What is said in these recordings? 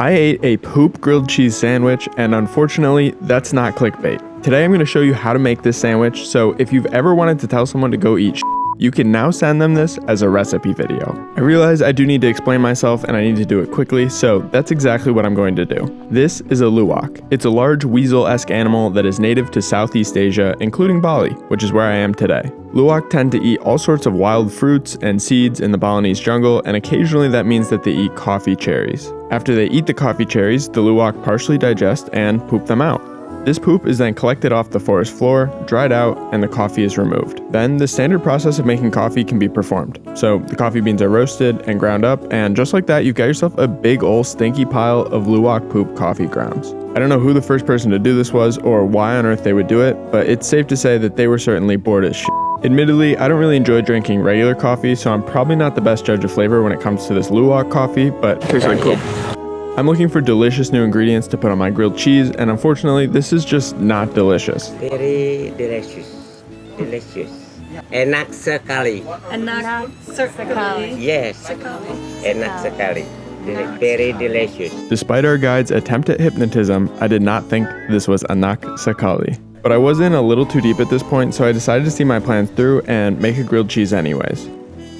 I ate a poop grilled cheese sandwich, and unfortunately, that's not clickbait. Today I'm going to show you how to make this sandwich, so if you've ever wanted to tell someone to go eat you can now send them this as a recipe video. I realize I do need to explain myself and I need to do it quickly, so that's exactly what I'm going to do. This is a luwak. It's a large weasel-esque animal that is native to Southeast Asia, including Bali, which is where I am today. Luwak tend to eat all sorts of wild fruits and seeds in the Balinese jungle, and occasionally that means that they eat coffee cherries. After they eat the coffee cherries, the luwak partially digest and poop them out. This poop is then collected off the forest floor, dried out, and the coffee is removed. Then the standard process of making coffee can be performed. So the coffee beans are roasted and ground up, and just like that, you've got yourself a big ol' stinky pile of luwak poop coffee grounds. I don't know who the first person to do this was or why on earth they would do it, but it's safe to say that they were certainly bored as shit. Admittedly, I don't really enjoy drinking regular coffee, so I'm probably not the best judge of flavor when it comes to this luwak coffee, but it tastes really cool. I'm looking for delicious new ingredients to put on my grilled cheese, and unfortunately, this is just not delicious. Very delicious. Delicious. Enak sekali. Enak sekali. Yes. Enak sekali. Very delicious. Despite our guide's attempt at hypnotism, I did not think this was enak sekali. But I was in a little too deep at this point, so I decided to see my plans through and make a grilled cheese anyways.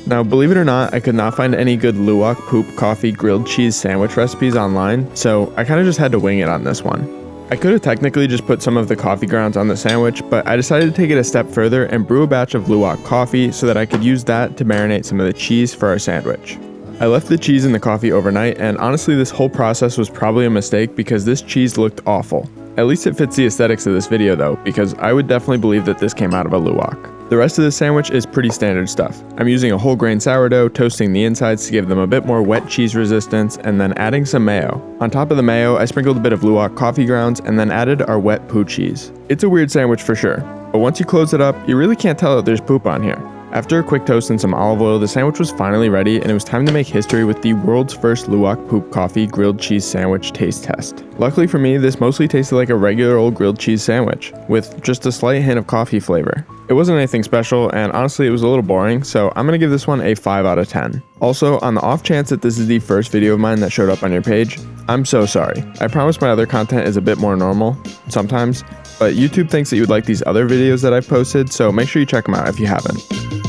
Now, believe it or not, I could not find any good luwak poop coffee grilled cheese sandwich recipes online, so I kind of just had to wing it on this one. I could have technically just put some of the coffee grounds on the sandwich, but I decided to take it a step further and brew a batch of luwak coffee so that I could use that to marinate some of the cheese for our sandwich. I left the cheese in the coffee overnight, and honestly this whole process was probably a mistake because this cheese looked awful. At least it fits the aesthetics of this video though, because I would definitely believe that this came out of a luwak. The rest of the sandwich is pretty standard stuff. I'm using a whole grain sourdough, toasting the insides to give them a bit more wet cheese resistance, and then adding some mayo. On top of the mayo, I sprinkled a bit of luwak coffee grounds and then added our wet poo cheese. It's a weird sandwich for sure, but once you close it up, you really can't tell that there's poop on here. After a quick toast and some olive oil, the sandwich was finally ready, and it was time to make history with the world's first luwak poop coffee grilled cheese sandwich taste test. Luckily for me, this mostly tasted like a regular old grilled cheese sandwich, with just a slight hint of coffee flavor. It wasn't anything special, and honestly it was a little boring, so I'm gonna give this one a 5 out of 10. Also, on the off chance that this is the first video of mine that showed up on your page, I'm so sorry. I promise my other content is a bit more normal, sometimes, but YouTube thinks that you would like these other videos that I've posted, so make sure you check them out if you haven't.